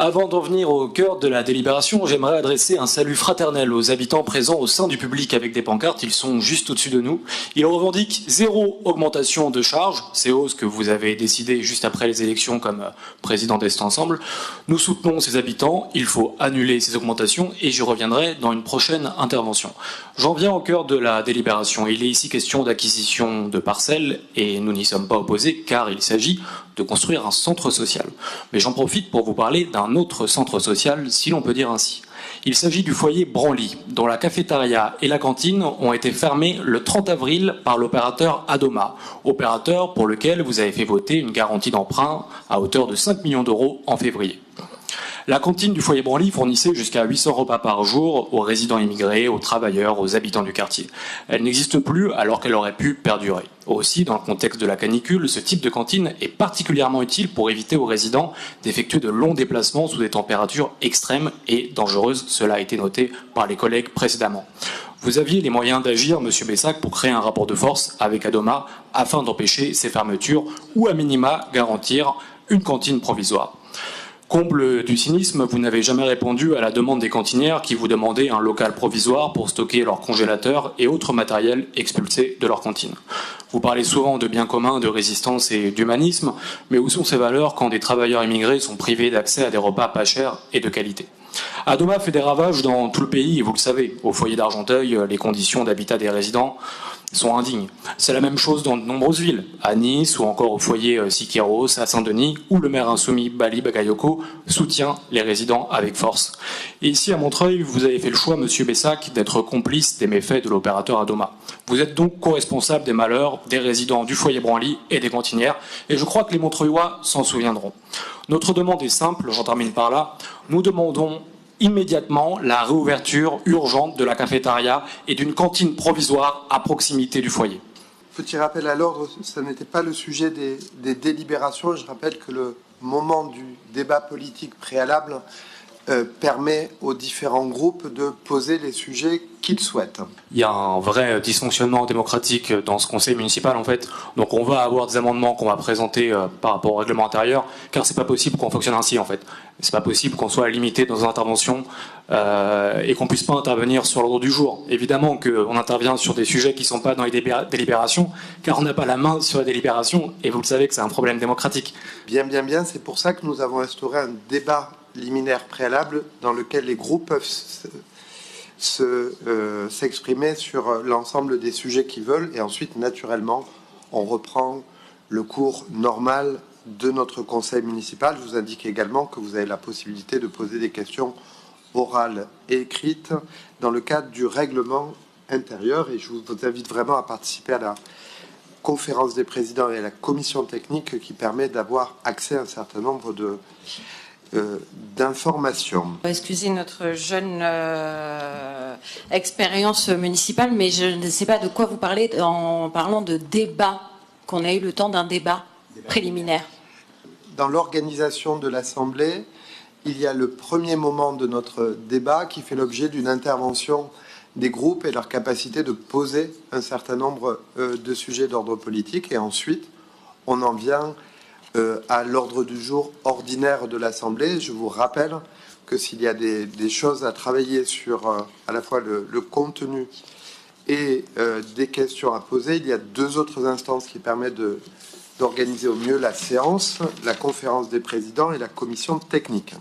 Avant d'en venir au cœur de la délibération, j'aimerais adresser un salut fraternel aux habitants présents au sein du public avec des pancartes. Ils sont juste au-dessus de nous. Ils revendiquent zéro augmentation de charges, ces hausses que vous avez décidées juste après les élections comme président d'Est Ensemble. Nous soutenons ces habitants, il faut annuler ces augmentations et j'y reviendrai dans une prochaine intervention. J'en viens au cœur de la délibération. Il est ici question d'acquisition de parcelles et nous n'y sommes pas opposés car il s'agit de construire un centre social. Mais j'en profite pour vous parler d'un autre centre social, si l'on peut dire ainsi. Il s'agit du foyer Branly, dont la cafétéria et la cantine ont été fermées le 30 avril par l'opérateur Adoma, opérateur pour lequel vous avez fait voter une garantie d'emprunt à hauteur de 5 millions d'euros en février. La cantine du foyer Branly fournissait jusqu'à 800 repas par jour aux résidents immigrés, aux travailleurs, aux habitants du quartier. Elle n'existe plus alors qu'elle aurait pu perdurer. Aussi, dans le contexte de la canicule, ce type de cantine est particulièrement utile pour éviter aux résidents d'effectuer de longs déplacements sous des températures extrêmes et dangereuses. Cela a été noté par les collègues précédemment. Vous aviez les moyens d'agir, Monsieur Bessac, pour créer un rapport de force avec Adoma afin d'empêcher ces fermetures ou à minima garantir une cantine provisoire. Comble du cynisme, vous n'avez jamais répondu à la demande des cantinières qui vous demandaient un local provisoire pour stocker leurs congélateurs et autres matériels expulsés de leur cantine. Vous parlez souvent de bien commun, de résistance et d'humanisme, mais où sont ces valeurs quand des travailleurs immigrés sont privés d'accès à des repas pas chers et de qualité ? Adoma fait des ravages dans tout le pays, et vous le savez. Au foyer d'Argenteuil, les conditions d'habitat des résidents sont indignes. C'est la même chose dans de nombreuses villes, à Nice ou encore au foyer Siqueiros, à Saint-Denis, où le maire insoumis Bali Bagayoko soutient les résidents avec force. Et ici, à Montreuil, vous avez fait le choix, Monsieur Bessac, d'être complice des méfaits de l'opérateur Adoma. Vous êtes donc co-responsable des malheurs des résidents du foyer Branly et des cantinières, et je crois que les Montreuillois s'en souviendront. Notre demande est simple, j'en termine par là. Nous demandons immédiatement la réouverture urgente de la cafétéria et d'une cantine provisoire à proximité du foyer. Petit rappel à l'ordre, ça n'était pas le sujet des délibérations. Je rappelle que le moment du débat politique préalable permet aux différents groupes de poser les sujets qu'ils souhaitent. Il y a un vrai dysfonctionnement démocratique dans ce conseil municipal en fait. Donc on va avoir des amendements qu'on va présenter par rapport au règlement intérieur, car c'est pas possible qu'on fonctionne ainsi en fait. C'est pas possible qu'on soit limité dans nos interventions et qu'on puisse pas intervenir sur l'ordre du jour. Évidemment qu'on intervient sur des sujets qui sont pas dans les délibérations, car on n'a pas la main sur la délibération et vous le savez que c'est un problème démocratique. Bien. C'est pour ça que nous avons instauré un débat liminaire préalable dans lequel les groupes peuvent s'exprimer sur l'ensemble des sujets qu'ils veulent et ensuite naturellement on reprend le cours normal de notre conseil municipal. Je vous indique également que vous avez la possibilité de poser des questions orales et écrites dans le cadre du règlement intérieur et je vous invite vraiment à participer à la conférence des présidents et à la commission technique qui permet d'avoir accès à un certain nombre d'informations. Excusez notre jeune expérience municipale, mais je ne sais pas de quoi vous parlez en parlant de débat, qu'on a eu le temps d'un débat préliminaire. Dans l'organisation de l'Assemblée, il y a le premier moment de notre débat qui fait l'objet d'une intervention des groupes et leur capacité de poser un certain nombre de sujets d'ordre politique. Et ensuite, on en vient à l'ordre du jour ordinaire de l'Assemblée. Je vous rappelle que s'il y a des choses à travailler sur à la fois le contenu et des questions à poser, il y a deux autres instances qui permettent d'organiser au mieux la séance, la conférence des présidents et la commission technique.